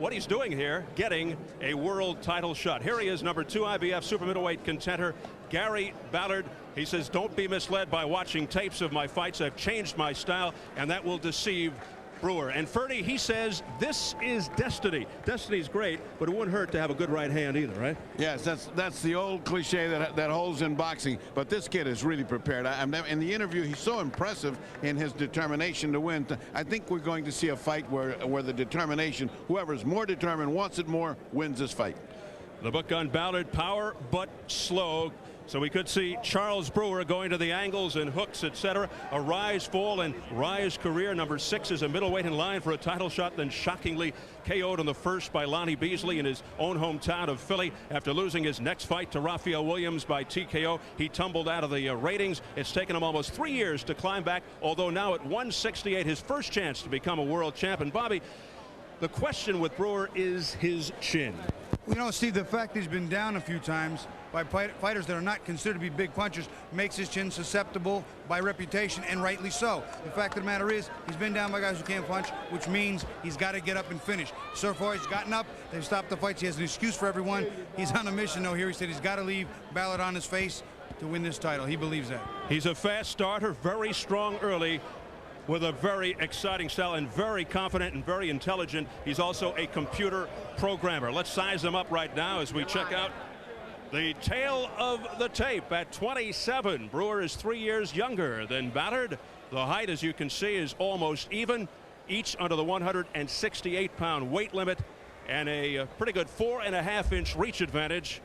what he's doing here, getting a world title shot. Here he is, number 2 IBF super middleweight contender, Gary Ballard. He says, don't be misled by watching tapes of my fights. I've changed my style, and that will deceive Brewer. And Ferdy, he says, this is destiny. Destiny's great, but it wouldn't hurt to have a good right hand either, right? Yes, that's the old cliche that holds in boxing. But this kid is really prepared. In the interview, he's so impressive in his determination to win. I think we're going to see a fight where the determination, whoever's more determined, wants it more, wins this fight. The book on Ballard, power but slow. So we could see Charles Brewer going to the angles and hooks, etc. A rise, fall, and rise career. Number 6 is a middleweight in line for a title shot, then shockingly KO'd in the first by Lonnie Beasley in his own hometown of Philly. After losing his next fight to Rafael Williams by TKO, he tumbled out of the ratings. It's taken him almost 3 years to climb back, although now at 168, his first chance to become a world champ. And Bobby, the question with Brewer is his chin. You know, Steve, the fact that he's been down a few times by fighters that are not considered to be big punchers makes his chin susceptible by reputation, and rightly so. The fact of the matter is, he's been down by guys who can't punch, which means he's got to get up and finish. So far, he's gotten up. They've stopped the fights. He has an excuse for everyone. He's on a mission, though. Here he said he's got to leave Ballard on his face to win this title. He believes that. He's a fast starter, very strong early, with a very exciting style, and very confident and very intelligent. He's also a computer programmer. Let's size him up right now as we check out the tail of the tape. At 27, Brewer is 3 years younger than Ballard. The height, as you can see, is almost even, each under the 168-pound weight limit, and a pretty good 4.5-inch reach advantage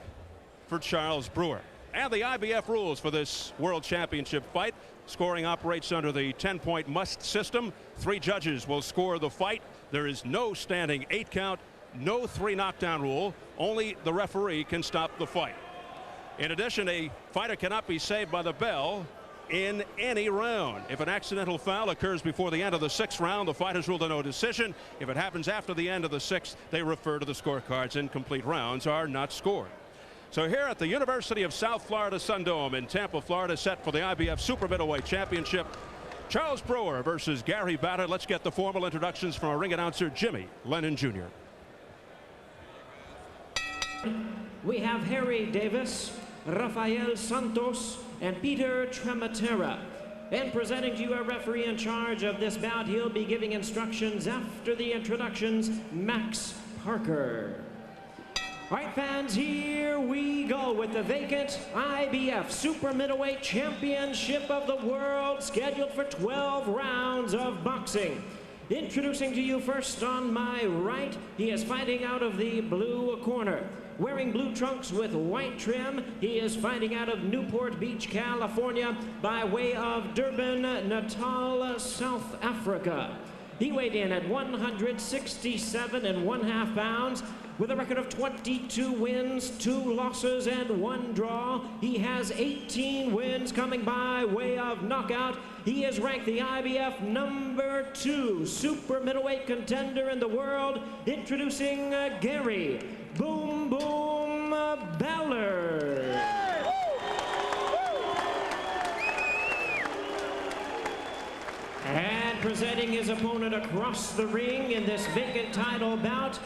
for Charles Brewer. And the IBF rules for this World Championship fight. Scoring operates under the 10-point must system. 3 judges will score the fight. There is no standing 8 count, no 3 knockdown rule. Only the referee can stop the fight. In addition, a fighter cannot be saved by the bell in any round. If an accidental foul occurs before the end of the 6th round, the fight is ruled a no decision. If it happens after the end of the 6th, they refer to the scorecards. Incomplete rounds are not scored. So here at the University of South Florida Sundome in Tampa, Florida, set for the IBF Super Middleweight Championship, Charles Brewer versus Gary Ballard. Let's get the formal introductions from our ring announcer, Jimmy Lennon Jr. We have Harry Davis, Rafael Santos, and Peter Trematera. And presenting to you a referee in charge of this bout, he'll be giving instructions after the introductions, Max Parker. All right, fans, here we go with the vacant IBF Super Middleweight Championship of the World, scheduled for 12 rounds of boxing. Introducing to you first on my right, he is fighting out of the blue corner. Wearing blue trunks with white trim, he is fighting out of Newport Beach, California, by way of Durban, Natal, South Africa. He weighed in at 167.5 pounds. With a record of 22 wins, 2 losses, and 1 draw. He has 18 wins coming by way of knockout. He is ranked the IBF number 2 super middleweight contender in the world. Introducing Gary Boom Boom Ballard. And presenting his opponent across the ring in this vacant title bout,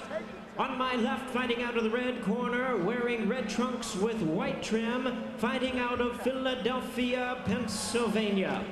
on my left, fighting out of the red corner, wearing red trunks with white trim, fighting out of Philadelphia, Pennsylvania.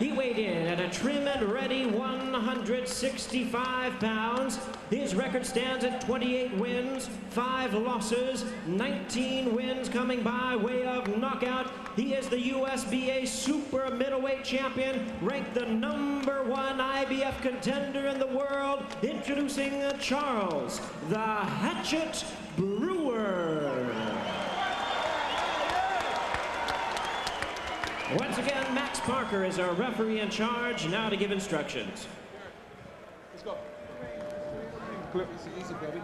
He weighed in at a trim and ready 165 pounds. His record stands at 28 wins, 5 losses, 19 wins coming by way of knockout. He is the USBA Super Middleweight Champion, ranked the number 1 IBF contender in the world. Introducing Charles the Hatchet Brewer. Once again, Max Parker is our referee in charge, now to give instructions. Let's go. Clip. Easy, baby.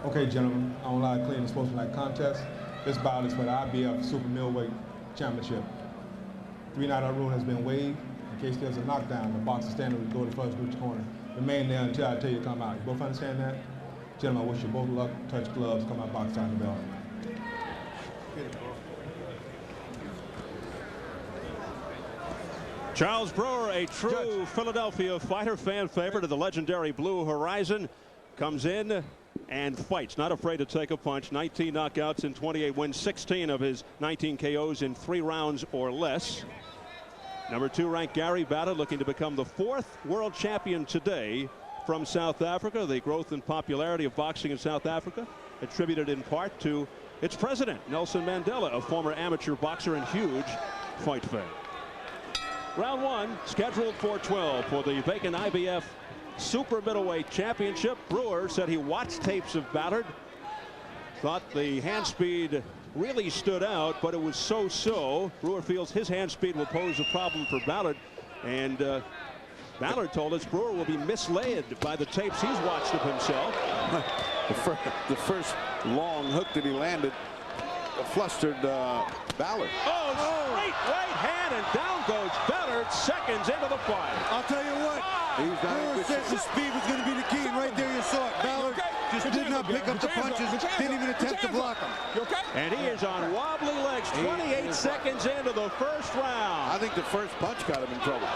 Okay, gentlemen, on live clean and sportsmanlike contest, this bout is for the IBF Super Middleweight Championship. 3-knockout rule has been waived. In case there's a knockdown, the boxer standing will go to the first reach corner. Remain there until I tell you to come out. You both understand that? Gentlemen, I wish you both luck. Touch gloves, come out, box time the bell. Charles Brewer, a true Philadelphia fighter, fan favorite of the legendary Blue Horizon. comes in and fights, not afraid to take a punch. 19 knockouts in 28 wins, 16 of his 19 KOs in 3 rounds or less. Number 2 ranked Gary Ballard, looking to become the 4th world champion today from South Africa. The growth and popularity of boxing in South Africa attributed in part to its president, Nelson Mandela, a former amateur boxer and huge fight fan. Round 1 scheduled for 12 for the vacant IBF Super Middleweight Championship. Brewer said he watched tapes of Ballard, thought the hand speed really stood out, but it was so-so. Brewer feels his hand speed will pose a problem for Ballard, and Ballard told us Brewer will be misled by the tapes he's watched of himself. The first long hook that he landed flustered Ballard. Oh, straight right hand, and down goes Ballard seconds into the fight. I'll tell you what, Brewer said the speed was going to be the key, and right there you saw it. Ballard just did not pick up the punches, didn't even attempt to block them. And he is on wobbly legs, 28 seconds into the first round. I think the first punch got him in trouble.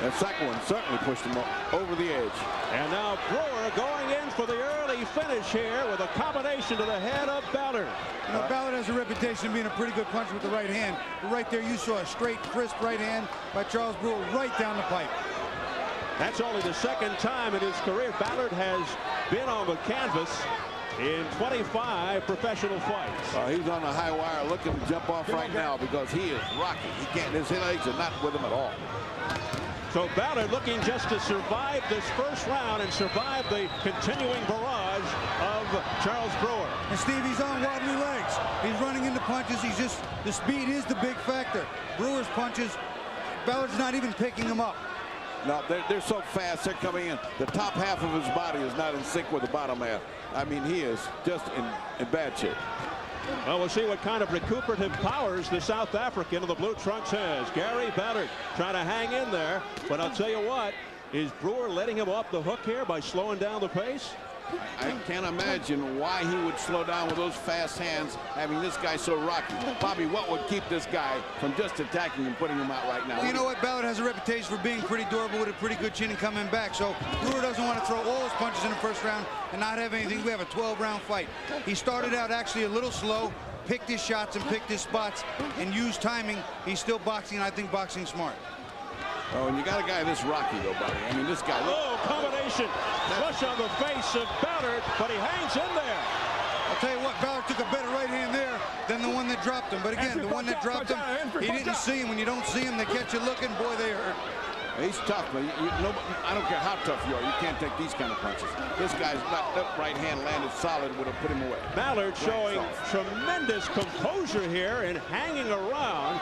That second one certainly pushed him over the edge. And now Brewer going in for the early finish here with a combination to the head of Ballard. You know, Ballard has a reputation of being a pretty good puncher with the right hand. But right there you saw a straight, crisp right hand by Charles Brewer right down the pipe. That's only the 2nd time in his career Ballard has been on the canvas in 25 professional fights. He's on the high wire looking to jump off right now because he is rocky. He can't, his legs are not with him at all. So Ballard looking just to survive this first round and survive the continuing barrage of Charles Brewer. And Steve, he's on wobbly legs. He's running into punches. He's just, the speed is the big factor. Brewer's punches, Ballard's not even picking them up. No, they're so fast, they're coming in. The top half of his body is not in sync with the bottom half. I mean, he is just in bad shape. Well, we'll see what kind of recuperative powers the South African of the blue trunks has. Gary Ballard trying to hang in there, but I'll tell you what, is Brewer letting him off the hook here by slowing down the pace? I can't imagine why he would slow down with those fast hands, having this guy so rocky. Bobby, what would keep this guy from just attacking and putting him out right now? Well, you know what? Ballard has a reputation for being pretty durable with a pretty good chin and coming back. So Brewer doesn't want to throw all his punches in the first round and not have anything. We have a 12-round fight. He started out actually a little slow, picked his shots and picked his spots and used timing. He's still boxing, and I think boxing smart. Oh, and you got a guy this rocky, though, Bobby. I mean, this guy. Oh, combination. Flush on the face of Ballard, but he hangs in there. I'll tell you what, Ballard took a better right hand there than the one that dropped him. But again, the one that dropped him, he didn't see him. When you don't see him, they catch you looking. Boy, they hurt. He's tough, but I don't care how tough you are. You can't take these kind of punches. This guy's that right hand landed solid, would have put him away. Ballard showing tremendous composure here and hanging around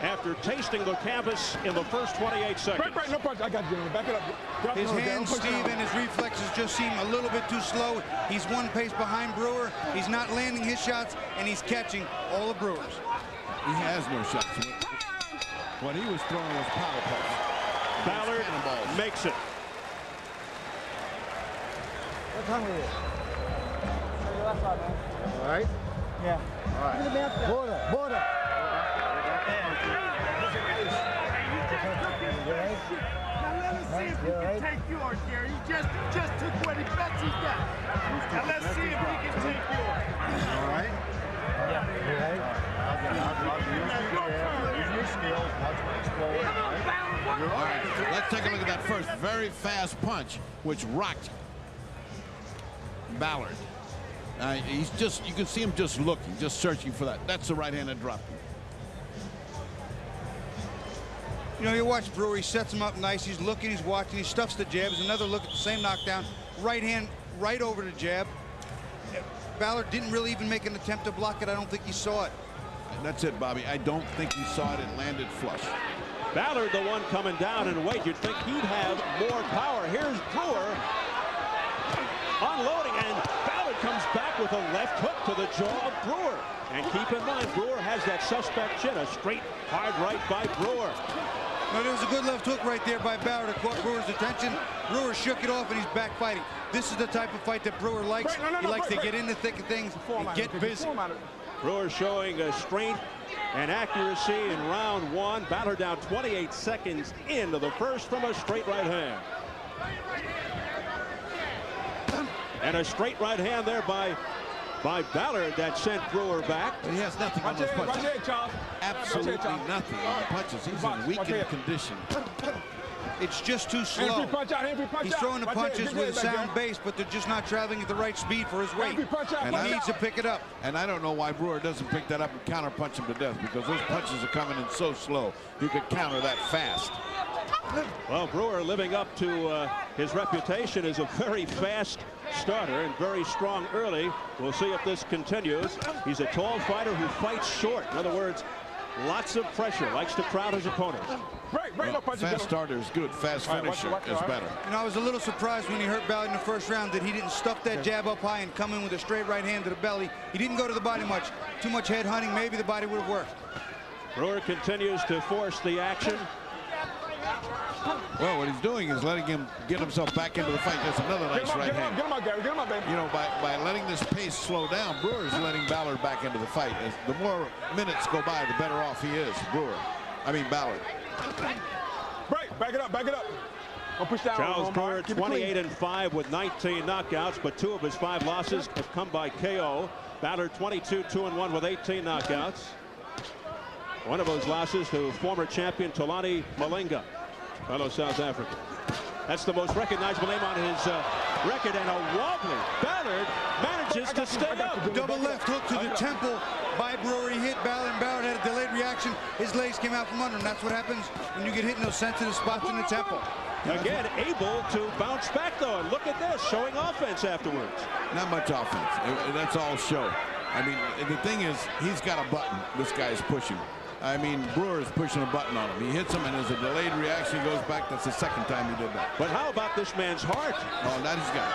after tasting the canvas in the first 28 seconds. Right, no punch. I got you. Back it up. Drop His hands, Steve, and his reflexes just seem a little bit too slow. He's one pace behind Brewer. He's not landing his shots, and he's catching all the Brewers. He has no shots. What he was throwing was power punches. Ballard makes it. What time is it? All right? Yeah. All right. Border. Now let us see if he can take yours, Gary. He just took what he bets he's got. Now let's see if he can take yours. All right? Yeah. You ready? All right, let's take a look at that first very fast punch, which rocked Ballard. He's just, you can see him just looking, just searching for that. That's the right hand that dropped him. You know, you watch Brewer, he sets him up nice. He's looking, he's watching, he stuffs the jabs. Another look at the same knockdown. Right hand right over the jab. Ballard didn't really even make an attempt to block it. I don't think he saw it. And that's it, Bobby. I don't think he saw it. It landed flush. Ballard, the one coming down and weight. You'd think he'd have more power. Here's Brewer unloading, and Ballard comes back with a left hook to the jaw of Brewer. And keep in mind, Brewer has that suspect chin, a straight, hard right by Brewer. No, there was a good left hook right there by Ballard that caught Brewer's attention. Brewer shook it off, and he's back fighting. This is the type of fight that Brewer likes. He likes to get in the thick of things and get busy. Brewer showing strength and accuracy in round one. Ballard down 28 seconds into the first from a straight right hand. And a straight right hand there by Ballard that sent Brewer back. He has nothing on those punches. Absolutely nothing on the punches. He's in weakened condition. It's just too slow. He's throwing the punches with a sound base, but they're just not traveling at the right speed for his weight. And he needs to pick it up. And I don't know why Brewer doesn't pick that up and counter punch him to death, because those punches are coming in so slow. You could counter that fast. Well, Brewer living up to his reputation as a very fast starter and very strong early. We'll see if this continues. He's a tall fighter who fights short. In other words, lots of pressure, likes to crowd his opponents. Well, fast starter is good. Fast finisher is better. You know, I was a little surprised when he hurt Ballard in the first round that he didn't stuff that jab up high and come in with a straight right hand to the belly. He didn't go to the body much. Too much head hunting. Maybe the body would have worked. Brewer continues to force the action. Well, what he's doing is letting him get himself back into the fight. That's another nice right hand. Get him out, Gary. Get him out, baby. You know, by letting this pace slow down, Brewer is letting Ballard back into the fight. As the more minutes go by, the better off he is, Ballard. Back it up, back it up. Don't push down. Charles Brewer, 28-5 with 19 knockouts, but 2 of his 5 losses have come by KO. Ballard 22-2-1 with 18 knockouts. One of those losses to former champion Tolani Malinga, fellow South African. That's the most recognizable name on his record, and a wobbly Ballard manages to stay up. Double left hook to the temple by Brewer. He hit Ballard, and Ballard had a delayed reaction. His legs came out from under him. That's what happens when you get hit in those sensitive spots in the temple. Again, able to bounce back, though, and look at this, showing offense afterwards. Not much offense. That's all show. I mean, the thing is, he's got a button this guy is pushing. I mean, Brewer is pushing a button on him. He hits him, and as a delayed reaction, he goes back. That's the second time he did that. But how about this man's heart? Oh, that he's got.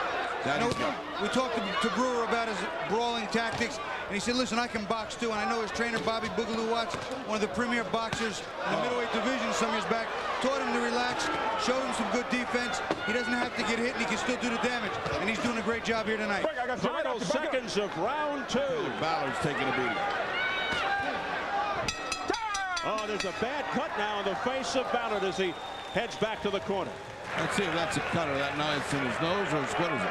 We talked to Brewer about his brawling tactics, and he said, listen, I can box too. And I know his trainer, Bobby Boogaloo Watts, one of the premier boxers in the middleweight division some years back, taught him to relax, showed him some good defense. He doesn't have to get hit, and he can still do the damage. And he's doing a great job here tonight. Final seconds of round 2. Ballard's taking a beating. Oh, there's a bad cut now on the face of Ballard as he heads back to the corner. Let's see if that's a cut or that. Now it's in his nose, or what is it?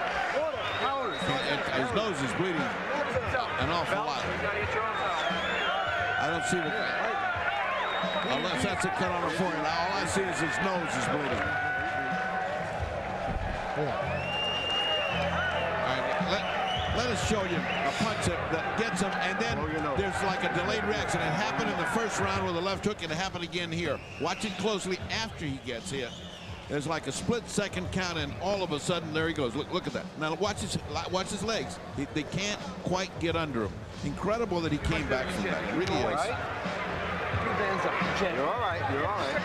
His nose is bleeding an awful lot. I don't see the... Unless that's a cut on the forehead. Now all I see is his nose is bleeding. All right, let us show you a punch that gets him, and then there's like a delayed reaction. It happened in the first round with a left hook, and it happened again here. Watch it closely after he gets hit. There's like a split-second count, and all of a sudden, there he goes. Look at that. Now watch his legs. They can't quite get under him. Incredible that he came back from that. It really is. You're all right. You're all right.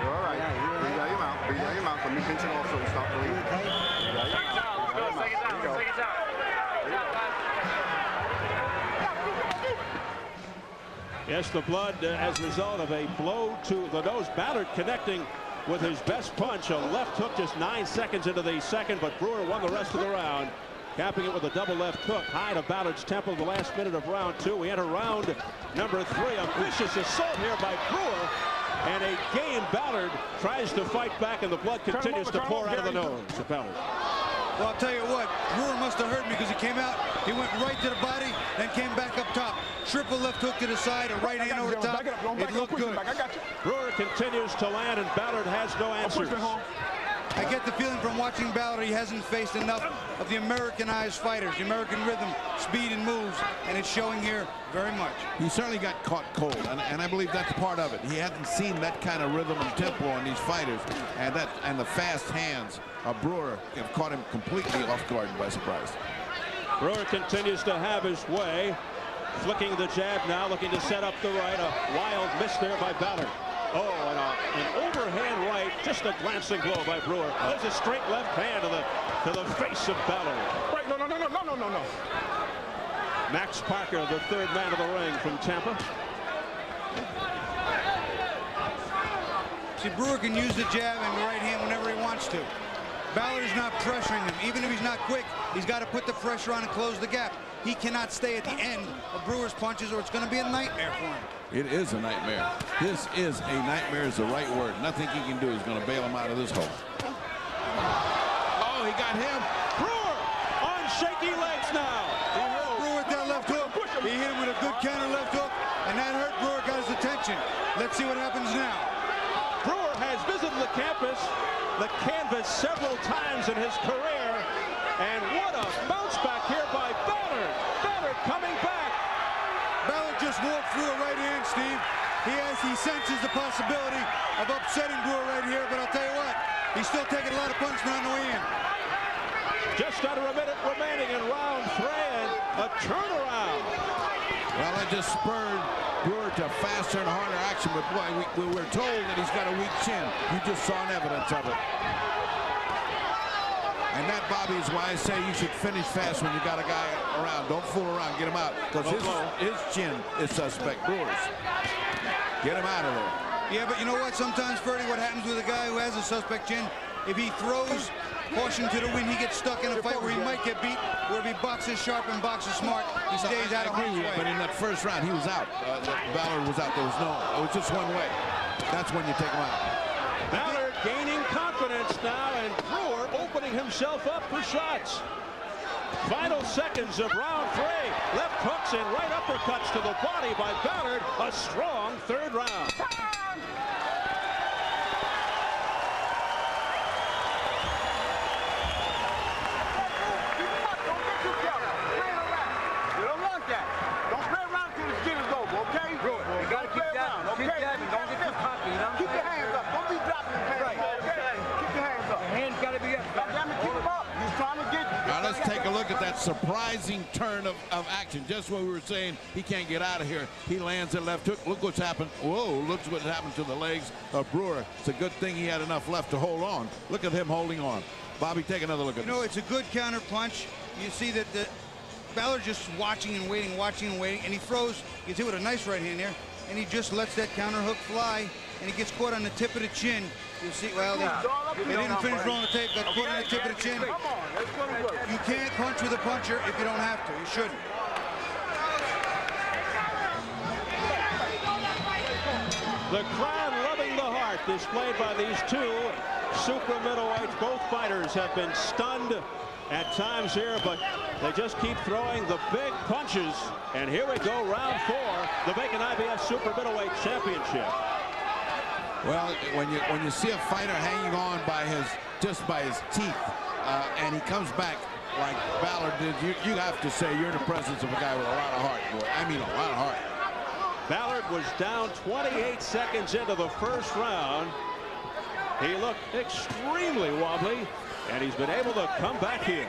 You're all right. Breathe out your mouth. Breathe out your mouth. Let me pinch it off so we stop bleeding. Yes, the blood as a result of a blow to the nose. Ballard connecting with his best punch, a left hook just 9 seconds into the second, but Brewer won the rest of the round, capping it with a double left hook high to Ballard's temple in the last minute of round 2. We enter round number 3. A vicious assault here by Brewer, and a game Ballard tries to fight back, and the blood continues to pour out of the nose of Ballard. Well, I'll tell you what, Brewer must have hurt me because he came out, he went right to the body, then came back up top. Triple left hook to the side, a right hand over top. It looked good. Brewer continues to land, and Ballard has no answers. I get the feeling from watching Ballard he hasn't faced enough of the Americanized fighters, the American rhythm, speed, and moves, and it's showing here very much. He certainly got caught cold, and I believe that's part of it. He hadn't seen that kind of rhythm and tempo on these fighters, and the fast hands of Brewer have caught him completely off guard and by surprise. Brewer continues to have his way, flicking the jab now, looking to set up the right. A wild miss there by Ballard. Oh, and an overhand right, just a glancing blow by Brewer. There's a straight left hand to the face of Ballard. Right, no. Max Parker, the third man of the ring from Tampa. See, Brewer can use the jab and the right hand whenever he wants to. Ballard is not pressuring him. Even if he's not quick, he's got to put the pressure on and close the gap. He cannot stay at the end of Brewer's punches, or it's going to be a nightmare for him. It is a nightmare. This is a nightmare is the right word. Nothing he can do is going to bail him out of this hole. Oh, he got him. Brewer on shaky legs now. He hurt Brewer with that left hook. He hit him with a good counter left hook, and that hurt Brewer, got his attention. Let's see what happens now. Brewer has visited the canvas several times in his career, and what a bounce back here by Ballard. Ballard coming back. Ballard just walked through a right hand, Steve. He senses the possibility of upsetting Brewer right here, but I'll tell you what, he's still taking a lot of punishment on the way in. Just under a minute remaining in round 3, and a turnaround. Well, it just spurred Brewer to faster and harder action, but boy, we were told that he's got a weak chin. You just saw an evidence of it. And that, Bobby, is why I say you should finish fast when you got a guy around. Don't fool around. Get him out. Because his chin is suspect. Brewer's. Get him out of there. Yeah, but you know what? Sometimes, Ferdy, what happens with a guy who has a suspect chin, if he throws caution to the wind, he gets stuck in a fight where he might get beat. Where if he boxes sharp and boxes smart, he stays out of harm's way. But in that first round, he was out. Ballard was out. There was no. It was just one way. That's when you take him out. Ballard gaining confidence now, and Brewer opening himself up for shots. Final seconds of round 3. Left hooks and right uppercuts to the body by Ballard. A strong third round. Let's take a look at that surprising turn of action. Just what we were saying, he can't get out of here. He lands that left hook. Look what's happened. Whoa, look what happened to the legs of Brewer. It's a good thing he had enough left to hold on. Look at him holding on. Bobby, take another look at this. You know, it's a good counter punch. You see that Ballard just watching and waiting, and he throws. He gets hit with a nice right hand there, and he just lets that counter hook fly, and he gets caught on the tip of the chin. You see, well, they didn't finish rolling the tape, got caught on the tip of the chin. You can't punch with a puncher if you don't have to. You shouldn't. The crowd loving the heart displayed by these two super middleweights. Both fighters have been stunned at times here, but they just keep throwing the big punches. And here we go, round 4, the vacant IBF Super Middleweight Championship. Well, when you see a fighter hanging on by his teeth, and he comes back like Ballard did, you have to say you're in the presence of a guy with a lot of heart, boy. I mean, a lot of heart. Ballard was down 28 seconds into the first round. He looked extremely wobbly, and he's been able to come back here.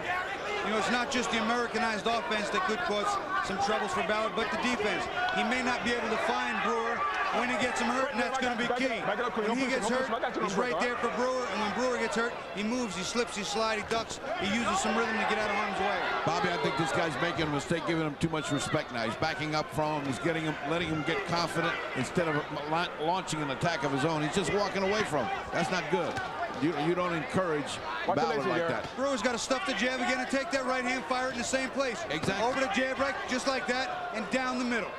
You know, it's not just the Americanized offense that could cause some troubles for Ballard, but the defense. He may not be able to find Brewer when he gets him hurt, and that's going to be key. When he gets hurt, he's right there for Brewer, and when Brewer gets hurt, he moves, he slips, he slides, he ducks, he uses some rhythm to get out of harm's way. Bobby, I think this guy's making a mistake, giving him too much respect now. He's backing up from him, he's letting him get confident instead of launching an attack of his own. He's just walking away from him. That's not good. You don't encourage Ballard like that. Brewer's got to stuff the jab again and take that right hand, fire it in the same place. Exactly. Over the jab, right, just like that, and down the middle.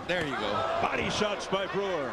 There you go. Body shots by Brewer.